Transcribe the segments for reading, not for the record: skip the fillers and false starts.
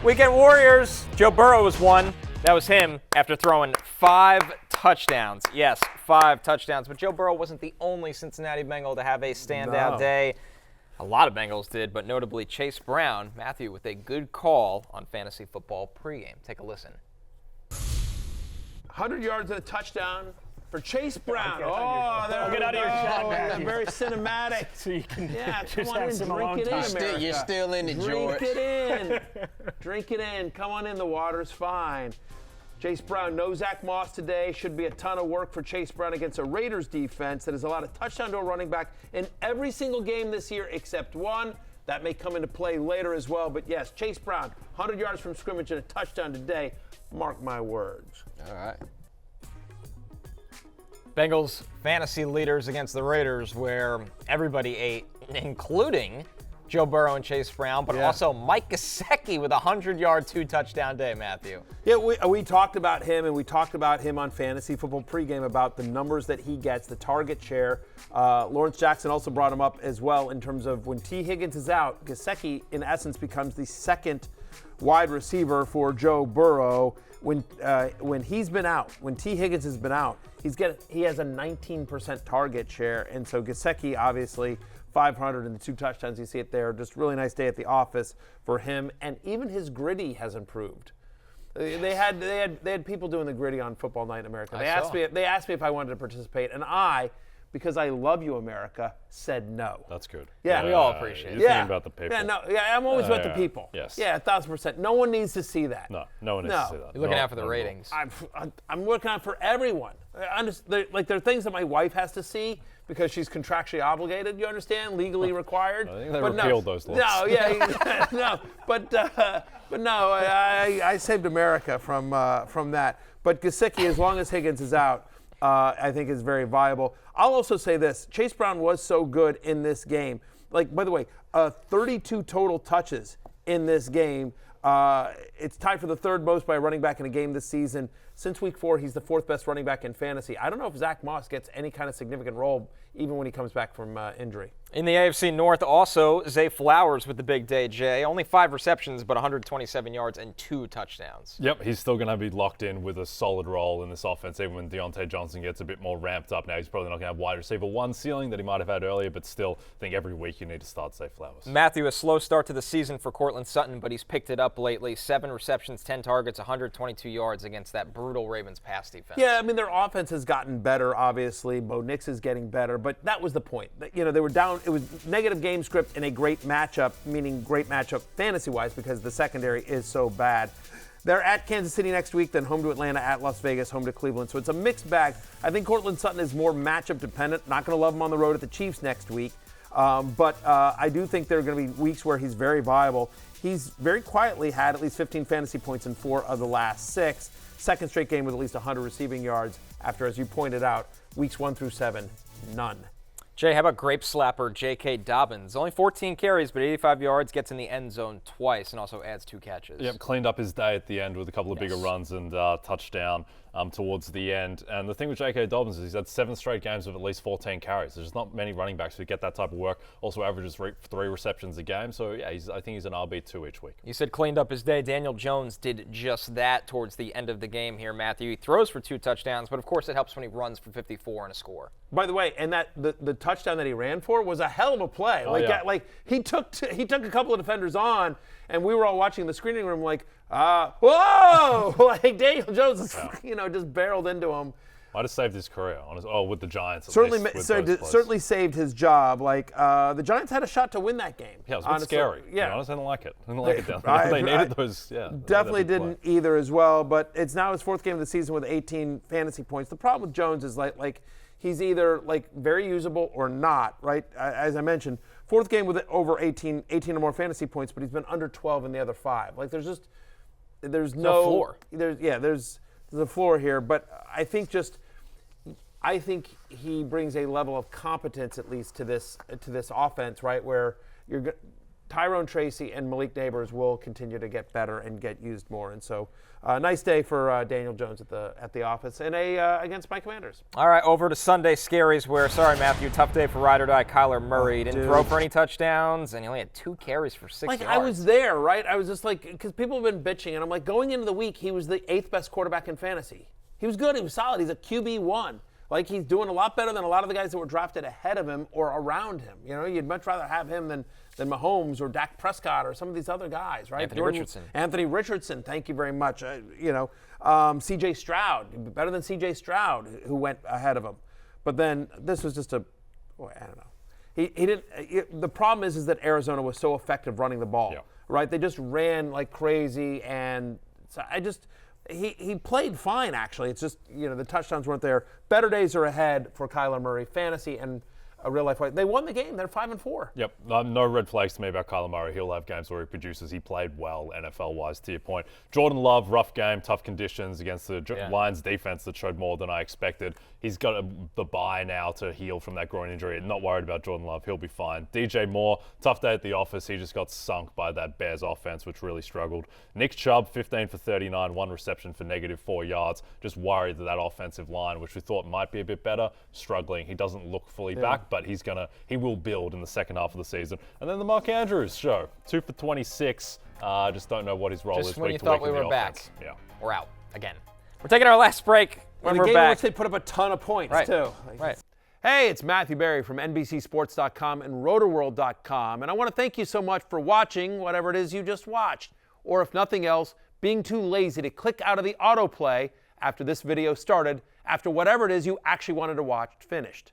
Weekend Warriors. Joe Burrow was one. That was him after throwing 5 touchdowns. Yes, 5 touchdowns. But Joe Burrow wasn't the only Cincinnati Bengal to have a standout day. A lot of Bengals did, but notably Chase Brown, Matthew, with a good call on fantasy football pregame. Take a listen. 100 yards and a touchdown for Chase Brown. There Get out of your shot, Matthew. Very cinematic. So you can Come on in, drink it in, America. You're still in it, George. Drink it in. Drink it in. Come on in, the water's fine. Chase Brown, no Zach Moss today. Should be a ton of work for Chase Brown against a Raiders defense that has allowed a touchdown to a running back in every single game this year except one. That may come into play later as well. But yes, Chase Brown, 100 yards from scrimmage and a touchdown today. Mark my words. All right. Bengals fantasy leaders against the Raiders, where everybody ate, including Joe Burrow and Chase Brown, but also Mike Gesicki with a 100-yard, 2-touchdown day, Matthew. Yeah, we talked about him, and we talked about him on Fantasy Football pregame about the numbers that he gets, the target share. Lawrence Jackson also brought him up as well in terms of when T. Higgins is out, Gesicki, in essence, becomes the second wide receiver for Joe Burrow. When he's been out, when T. Higgins has been out, he has a 19% target share, and so Gesicki, obviously, 500 and the 2 touchdowns. You see it there. Just really nice day at the office for him, and even his gritty has improved. They had people doing the gritty on Football Night in America. They asked me if I wanted to participate, and I, because I love you, America, said no. That's good. Yeah, we all appreciate it. You're thinking about the people. I'm always about the people. Yes. Yeah, 1,000%. No one needs to see that. No one needs to see that. You're looking out for the ratings. I'm looking out for everyone. There are things that my wife has to see because she's contractually obligated. You understand, legally required. I think they repealed those laws. But no. I saved America from that. But Gesicki, as long as Higgins is out, I think is very viable. I'll also say this: Chase Brown was so good in this game. Like, by the way, 32 total touches in this game. It's tied for the 3rd most by a running back in a game this season. Since week 4, he's the 4th best running back in fantasy. I don't know if Zach Moss gets any kind of significant role even when he comes back from injury. In the AFC North, also, Zay Flowers with the big day, Jay. Only 5 receptions, but 127 yards and 2 touchdowns. Yep, he's still going to be locked in with a solid role in this offense, even when Deontay Johnson gets a bit more ramped up now. He's probably not going to have wide receiver 1 ceiling that he might have had earlier, but still, I think every week you need to start Zay Flowers. Matthew, a slow start to the season for Courtland Sutton, but he's picked it up lately. 7 receptions, 10 targets, 122 yards against that brutal Ravens pass defense. Yeah, I mean, their offense has gotten better, obviously. Bo Nix is getting better, but that was the point. They were down. It was negative game script in a great matchup, meaning great matchup fantasy-wise because the secondary is so bad. They're at Kansas City next week, then home to Atlanta, at Las Vegas, home to Cleveland. So it's a mixed bag. I think Courtland Sutton is more matchup dependent. Not going to love him on the road at the Chiefs next week. But I do think there are going to be weeks where he's very viable. He's very quietly had at least 15 fantasy points in 4 of the last 6. Second straight game with at least 100 receiving yards after, as you pointed out, weeks 1 through 7, none. Jay, how about grape slapper J.K. Dobbins? Only 14 carries, but 85 yards, gets in the end zone twice, and also adds 2 catches. Yep, cleaned up his day at the end with a couple of bigger runs and touchdown towards the end. And the thing with J.K. Dobbins is he's had 7 straight games of at least 14 carries. There's not many running backs who get that type of work. Also averages 3 receptions a game. So, yeah, I think he's an RB2 each week. You said cleaned up his day. Daniel Jones did just that towards the end of the game here, Matthew. He throws for 2 touchdowns, but of course it helps when he runs for 54 and a score. By the way, and that the touchdown that he ran for was a hell of a play. He took a couple of defenders on, and we were all watching in the screening room like, whoa! Like Daniel Jones, just barreled into him. Might have saved his career, with the Giants. Certainly saved his job. Like the Giants had a shot to win that game. Yeah, it was a bit scary. Yeah, I didn't like it. I didn't like it down there. They needed those. Yeah, definitely didn't either as well. But it's now his 4th game of the season with 18 fantasy points. The problem with Jones is like he's either very usable or not. Right, as I mentioned, 4th game with over 18 or more fantasy points, but he's been under 12 in the other 5. Like there's no floor. There's a floor here, but I think he brings a level of competence at least to this offense, right? Where Tyrone Tracy and Malik Neighbors will continue to get better and get used more. And so, nice day for Daniel Jones at the office and against my Commanders. All right, over to Sunday Scaries where, sorry, Matthew, tough day for ride or die Kyler Murray. He didn't throw for any touchdowns, and he only had 2 carries for 6 yards. I was there, right? I was just like, because people have been bitching, and I'm like, going into the week, he was the 8th best quarterback in fantasy. He was good. He was solid. He's a QB1. Like, he's doing a lot better than a lot of the guys that were drafted ahead of him or around him. You know, you'd much rather have him than Mahomes or Dak Prescott or some of these other guys, right? Anthony Richardson, thank you very much. C.J. Stroud, better than C.J. Stroud, who went ahead of him. But then this was just I don't know. He didn't. The problem is that Arizona was so effective running the ball, right? They just ran like crazy, and so He played fine, actually. It's just, the touchdowns weren't there. Better days are ahead for Kyler Murray, fantasy and a real-life fight. They won the game. They're 5-4. Yep. No red flags to me about Kyler Murray. He'll have games where he produces. He played well NFL-wise, to your point. Jordan Love, rough game, tough conditions against the Lions defense that showed more than I expected. He's got the bye now to heal from that groin injury. Not worried about Jordan Love. He'll be fine. DJ Moore, tough day at the office. He just got sunk by that Bears offense, which really struggled. Nick Chubb, 15 for 39, 1 reception for -4 yards. Just worried that offensive line, which we thought might be a bit better, struggling. He doesn't look fully back, but he will build in the second half of the season. And then the Mark Andrews show, 2 for 26. Just don't know what his role is. Just when you thought we were back, we're out again. We're taking our last break. When we're back, they put up a ton of points too. Right. Hey, it's Matthew Berry from NBCSports.com and RotoWorld.com, and I want to thank you so much for watching whatever it is you just watched, or if nothing else, being too lazy to click out of the autoplay after this video started, after whatever it is you actually wanted to watch finished.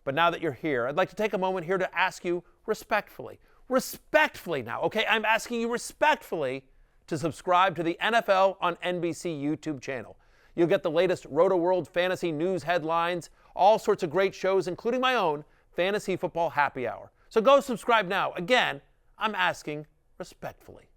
But now that you're here, I'd like to take a moment here to ask you respectfully now, okay? I'm asking you respectfully to subscribe to the NFL on NBC YouTube channel. You'll get the latest Roto-World fantasy news headlines, all sorts of great shows, including my own Fantasy Football Happy Hour. So go subscribe now. Again, I'm asking respectfully.